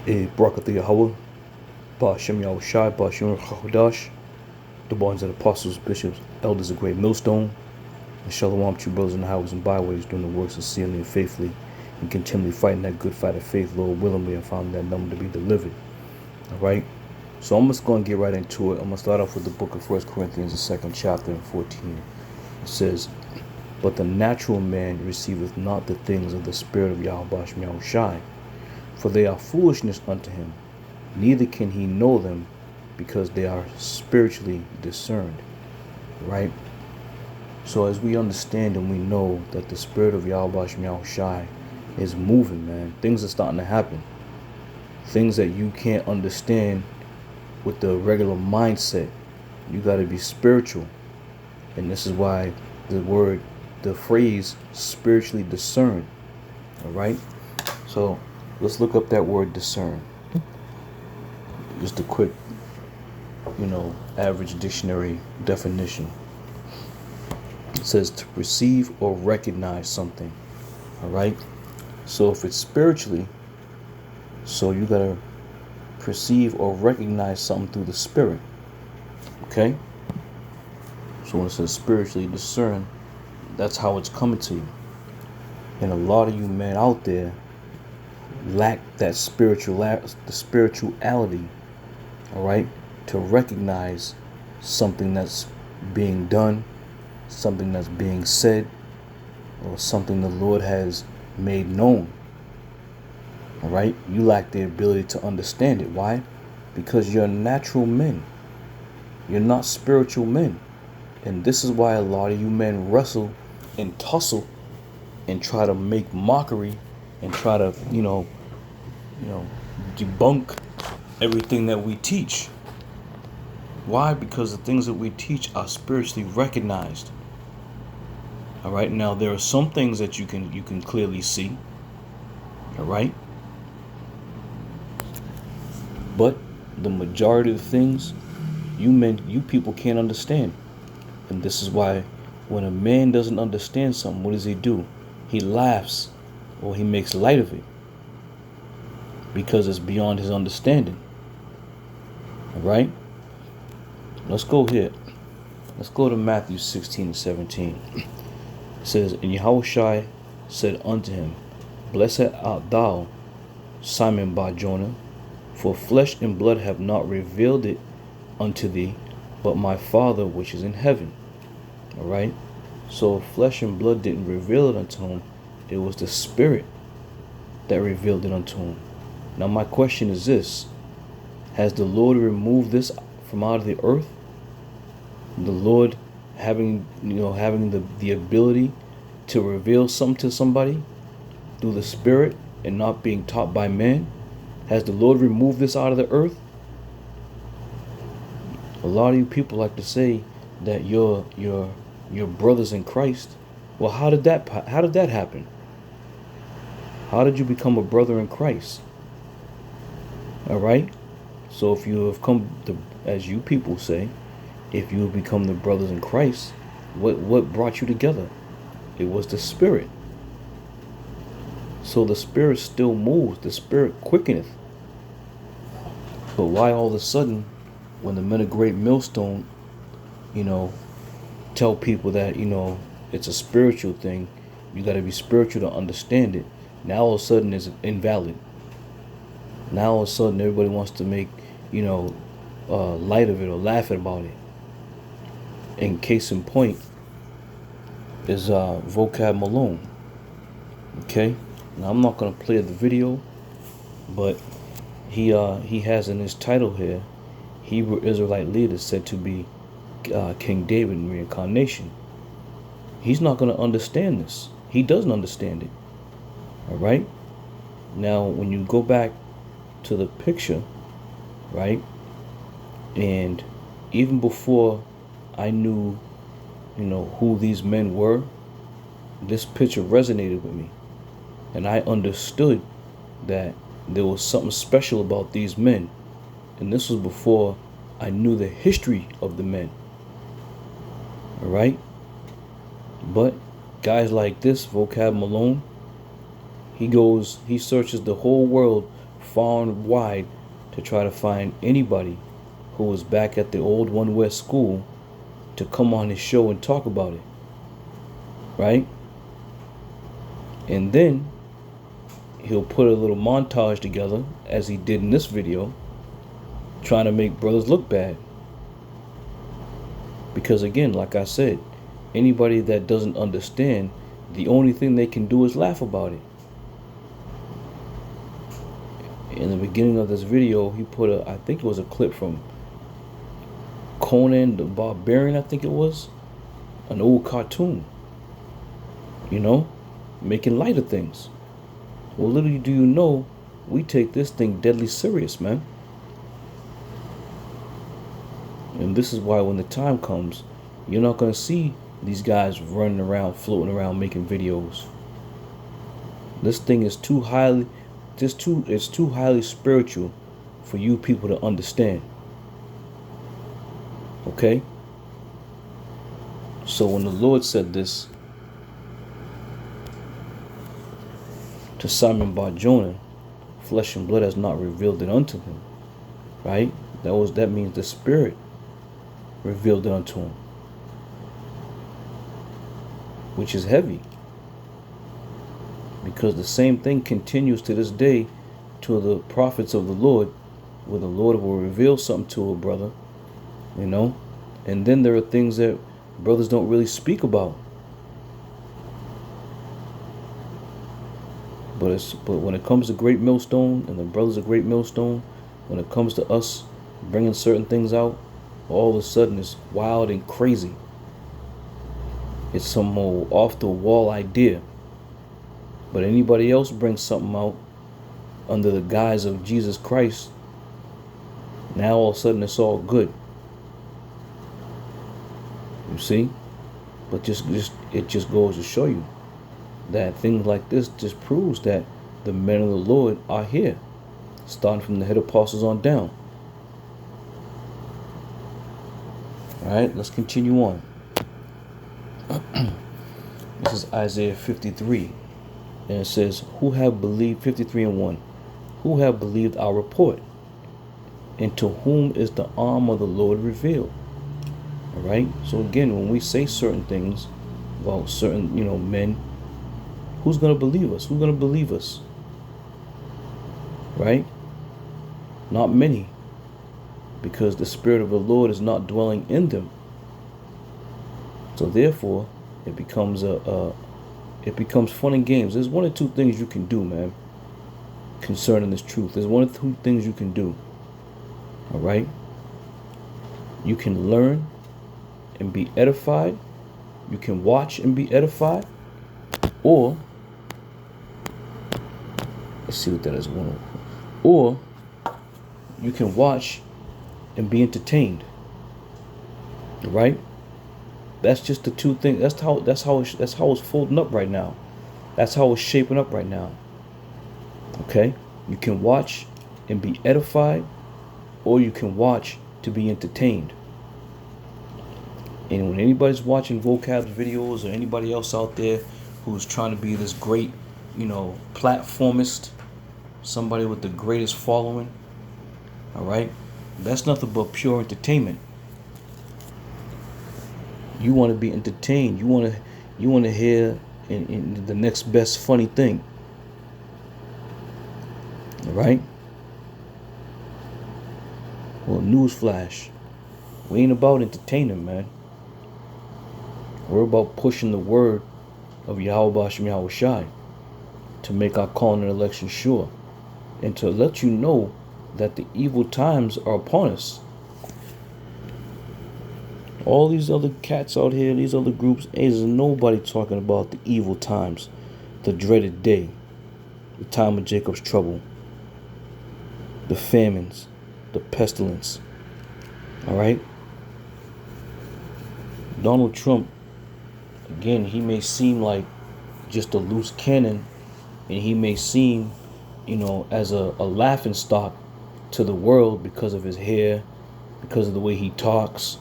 Barakatha Yahweh, Ba'ashem Yahushai, Ba'ashem Chahudash, the bonds of the apostles, bishops, elders of Great Millstone, and Shalom to brothers in the highways and byways doing the works sincerely and faithfully and continually fighting that good fight of faith, Lord willingly, and found that number to be delivered. Alright? So I'm just going to get right into it. I'm going to start off with the book of 1 Corinthians, the 2nd chapter and 14. It says, "But the natural man receiveth not the things of the Spirit of Yahweh Yahushai, for they are foolishness unto him, neither can he know them, because they are spiritually discerned." Right? So as we understand and we know that the Spirit of Yahweh Yahushai is moving, man, things are starting to happen. Things that you can't understand with the regular mindset. You got to be spiritual. And this is why the phrase spiritually discerned. All right? So let's look up that word discern. Just a quick, average dictionary definition. It says to perceive or recognize something. All right? So if it's spiritually, so you got to perceive or recognize something through the spirit. Okay? So when it says spiritually discern, that's how it's coming to you. And a lot of you men out there lack that the spirituality, all right, to recognize something that's being done, something that's being said, or something the Lord has made known. All right, you lack the ability to understand it. Why? Because you're natural men. You're not spiritual men. And this is why a lot of you men wrestle and tussle and try to make mockery and try to, debunk everything that we teach. Why? Because the things that we teach are spiritually recognized. All right. Now there are some things that you can clearly see. All right. But the majority of the things you people can't understand. And this is why when a man doesn't understand something, what does he do? He laughs or he makes light of it because it's beyond his understanding. All right? Let's go here. Let's go to Matthew 16 and 17. It says, "And Yahushua said unto him, Blessed art thou, Simon Bar-Jonah, for flesh and blood have not revealed it unto thee, but my Father which is in heaven." All right? So flesh and blood didn't reveal it unto him. It was the Spirit that revealed it unto him. Now my question is this: has the Lord removed this from out of the earth? The Lord having the ability to reveal something to somebody through the Spirit and not being taught by man? Has the Lord removed this out of the earth? A lot of you people like to say that you're brothers in Christ. Well, how did that happen? How did you become a brother in Christ? All right. So if you have come to, as you people say, if you have become the brothers in Christ, what brought you together? It was the Spirit. So the Spirit still moves. The Spirit quickeneth. But why all of a sudden, when the men of Great Millstone, tell people that, it's a spiritual thing, you got to be spiritual to understand it, now all of a sudden it's invalid. Now all of a sudden everybody wants to make, light of it or laugh about it. And case in point is Vocab Malone. Okay? Now I'm not going to play the video, but he has in his title here, Hebrew Israelite leader said to be King David in reincarnation. He's not going to understand this. He doesn't understand it. All right? Now, when you go back to the picture, right? And even before I knew, who these men were, this picture resonated with me. And I understood that there was something special about these men. And this was before I knew the history of the men. All right? But guys like this, Vocab Malone, he searches the whole world far and wide to try to find anybody who was back at the old One West school to come on his show and talk about it. Right? And then he'll put a little montage together, as he did in this video, trying to make brothers look bad. Because again, like I said, anybody that doesn't understand, the only thing they can do is laugh about it. In the beginning of this video, he put I think it was a clip from Conan the Barbarian, I think it was, an old cartoon, you know, making light of things. Well, little do you know, we take this thing deadly serious, man. And this is why when the time comes, you're not going to see these guys running around, floating around, making videos. This thing is too highly, it's too highly spiritual for you people to understand. Okay? So when the Lord said this to Simon Bar-Jonah, flesh and blood has not revealed it unto him, right? That means the Spirit revealed it unto him, which is heavy, because the same thing continues to this day to the prophets of the Lord, where the Lord will reveal something to a brother, you know, and then there are things that brothers don't really speak about. But when it comes to Great Millstone and the brothers of Great Millstone, when it comes to us bringing certain things out, all of a sudden it's wild and crazy. It's some old off the wall idea. But anybody else brings something out under the guise of Jesus Christ, now all of a sudden it's all good. You see? But it just goes to show you that things like this just proves that the men of the Lord are here, starting from the head apostles on down. All right, let's continue on. This is Isaiah 53, and it says, who have believed, 53:1, who have believed our report, and to whom is the arm of the Lord revealed? All right, so again, when we say certain things about certain, men, who's going to believe us? Who's going to believe us? Right? Not many, because the Spirit of the Lord is not dwelling in them. So therefore, it becomes fun and games. There's one or two things you can do, man, concerning this truth. There's one or two things you can do. All right? You can learn and be edified. You can watch and be edified. Or, let's see what that is. Or you can watch and be entertained. Right? That's just the two things. That's how it's folding up right now. That's how it's shaping up right now. Okay? You can watch and be edified, or you can watch to be entertained. And when anybody's watching vocab videos, or anybody else out there who's trying to be this great, platformist, somebody with the greatest following, all right, that's nothing but pure entertainment. You want to be entertained. You want to hear in the next best funny thing. All right? Well, newsflash. We ain't about entertaining, man. We're about pushing the word of Yahweh Bashim Yahweh Shai to make our calling and election sure, and to let you know that the evil times are upon us. All these other cats out here, these other groups, there's nobody talking about the evil times, the dreaded day, the time of Jacob's trouble, the famines, the pestilence. All right? Donald Trump, again, he may seem like just a loose cannon, and he may seem, as a laughing stock to the world because of his hair, because of the way he talks,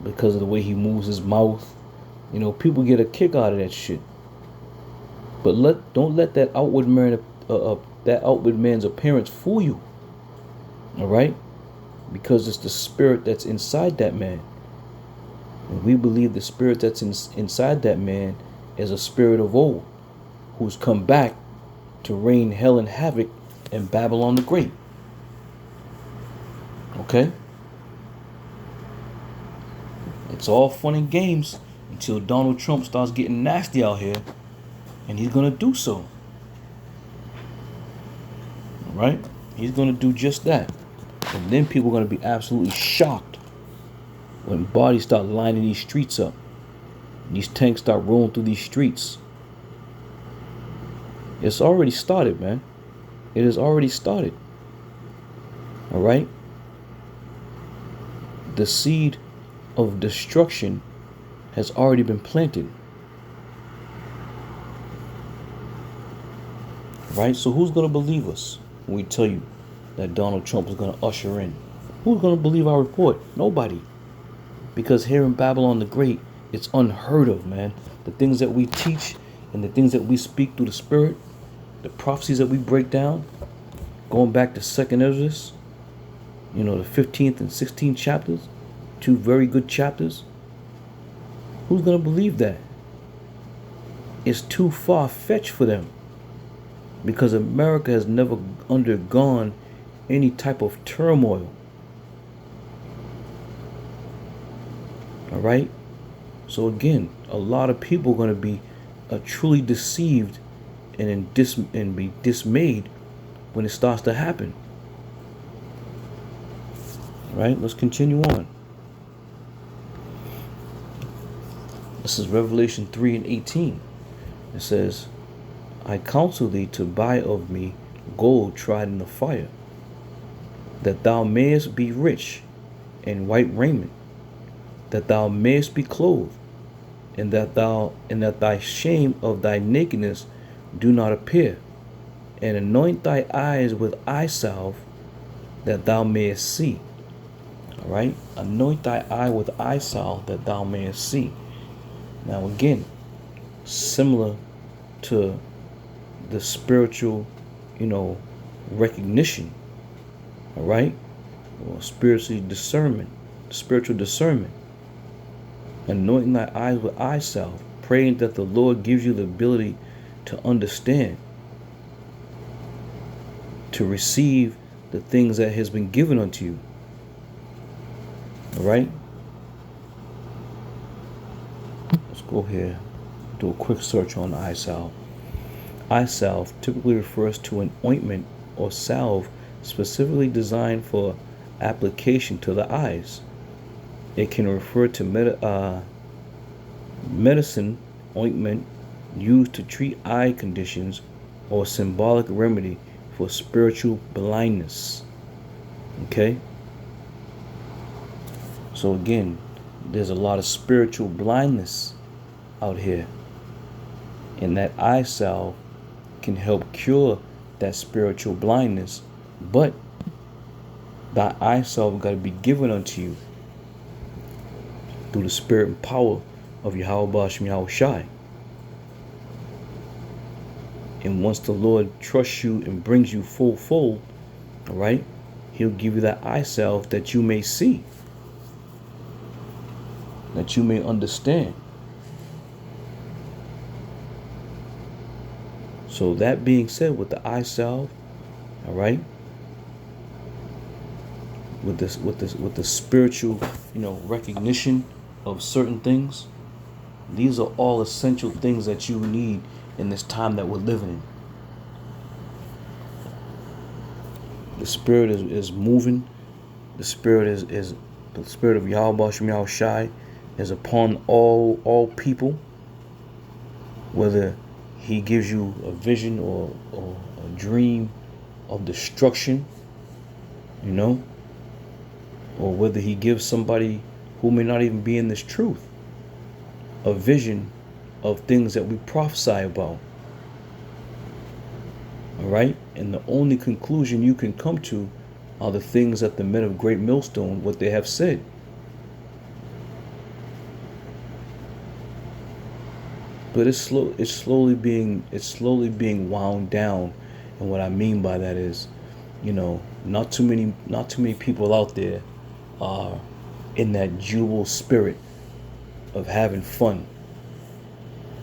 because of the way he moves his mouth. People get a kick out of that shit. But don't let that outward that outward man's appearance fool you. All right? Because it's the spirit that's inside that man. And we believe the spirit that's inside that man is a spirit of old, who's come back to reign hell and havoc in Babylon the Great. Okay? It's all fun and games until Donald Trump starts getting nasty out here, and he's going to do so. All right? He's going to do just that. And then people are going to be absolutely shocked when bodies start lining these streets up. These tanks start rolling through these streets. It's already started, man. It has already started. All right? The seed of destruction has already been planted. Right? So who's going to believe us when we tell you that Donald Trump is going to usher in? Who's going to believe our report? Nobody. Because here in Babylon the Great, it's unheard of, man. The things that we teach and the things that we speak through the Spirit, the prophecies that we break down, going back to 2nd Esdras, the 15th and 16th chapters, 2 very good chapters. Who's going to believe that? It's too far-fetched for them. Because America has never undergone any type of turmoil. All right? So again, a lot of people are going to be truly deceived and be dismayed when it starts to happen. All right? Let's continue on. This is Revelation 3:18. It says, I counsel thee to buy of me gold tried in the fire, that thou mayest be rich, and white raiment, that thou mayest be clothed, and that thy shame of thy nakedness do not appear, and anoint thy eyes with eye salve, that thou mayest see. All right? Anoint thy eye with eye salve, that thou mayest see. Now again, similar to the spiritual, recognition, all right, or spiritual discernment. Anointing thy eyes with eye salve, praying that the Lord gives you the ability to understand, to receive the things that has been given unto you. All right. Let's go here, do a quick search on eye salve. Eye salve typically refers to an ointment or salve specifically designed for application to the eyes. It can refer to medicine ointment used to treat eye conditions or symbolic remedy for spiritual blindness. Okay? So again, there's a lot of spiritual blindness out here. And that eye salve can help cure that spiritual blindness, but that eye salve got to be given unto you through the spirit and power of Yahweh Ba'ashem Yahweh Shai. And once the Lord trusts you and brings you full fold, all right, he'll give you that eye salve that you may see, that you may understand. So that being said, with the eye salve, all right, with the spiritual, recognition of certain things, these are all essential things that you need in this time that we're living in. The spirit is moving. The spirit is the spirit of Yahweh Ba'ashem Yahweh Shai is upon all people, whether he gives you a vision or a dream of destruction, or whether he gives somebody who may not even be in this truth a vision of things that we prophesy about. All right? And the only conclusion you can come to are the things that the men of Great Millstone, what they have said. But it's slowly being wound down, And what I mean by that is, not too many people out there are in that jubil spirit of having fun.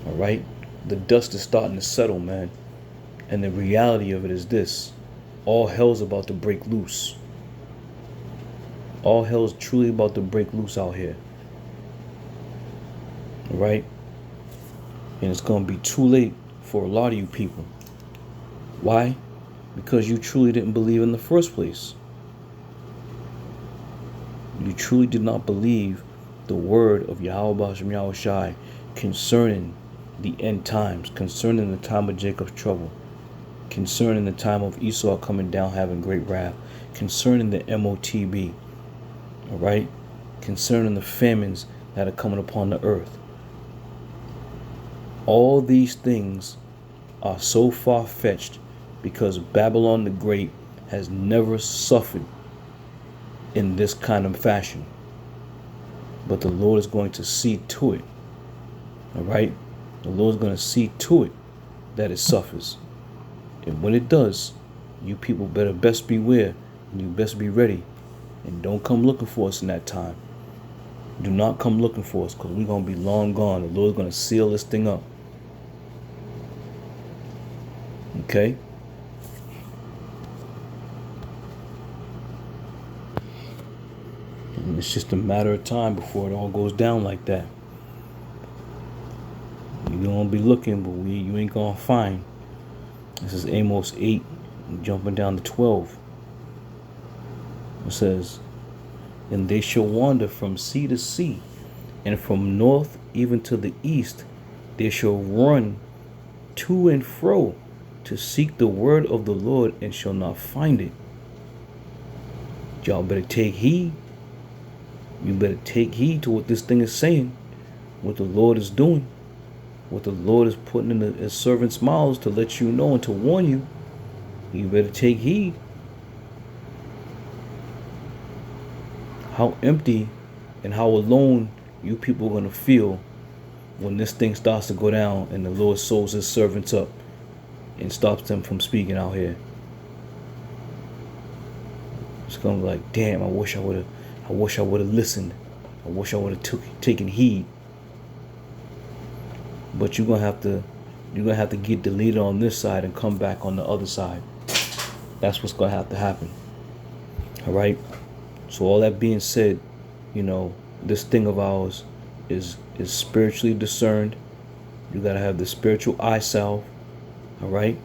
All right? The dust is starting to settle, man. And the reality of it is this: all hell's about to break loose. All hell's truly about to break loose out here. All right? And it's going to be too late for a lot of you people. Why? Because you truly didn't believe in the first place. You truly did not believe the word of Yahweh Hashem Yahweh Shai concerning the end times, concerning the time of Jacob's trouble, concerning the time of Esau coming down having great wrath, concerning the MOTB, all right, concerning the famines that are coming upon the earth. All these things are so far-fetched because Babylon the Great has never suffered in this kind of fashion. But the Lord is going to see to it. All right? The Lord is going to see to it that it suffers. And when it does, you people better best beware and you best be ready. And don't come looking for us in that time. Do not come looking for us, because we're going to be long gone. The Lord's going to seal this thing up. Okay? And it's just a matter of time before it all goes down like that. You're going to be looking, but you ain't going to find. This is Amos 8, jumping down to 12. It says, and they shall wander from sea to sea, and from north even to the east. They shall run to and fro to seek the word of the Lord, and shall not find it. Y'all better take heed. You better take heed to what this thing is saying, what the Lord is doing, what the Lord is putting in his servants' mouths to let you know and to warn you. You better take heed. How empty and how alone you people are going to feel when this thing starts to go down and the Lord sews his servants up and stops them from speaking out here. It's going to be like, damn, I wish I would have listened. I wish I would have taken heed. But you're gonna have to get deleted on this side and come back on the other side. That's what's gonna have to happen. All right. So all that being said, this thing of ours is spiritually discerned. You gotta have the spiritual eye salve. All right,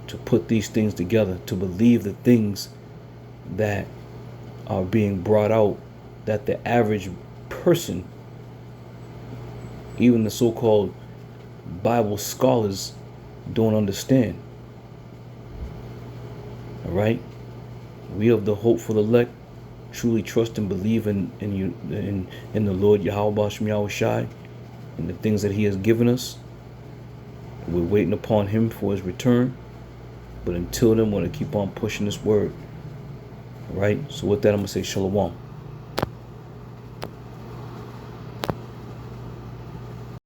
to put these things together, to believe the things that are being brought out that the average person, even the so-called Bible scholars, don't understand. All right, we of the hopeful elect truly trust and believe in the Lord Yahweh Hashem Yahweh Shai and the things that he has given us. We're waiting upon him for his return. But until then, we're going to keep on pushing this word. All right, so with that, I'm going to say shalom.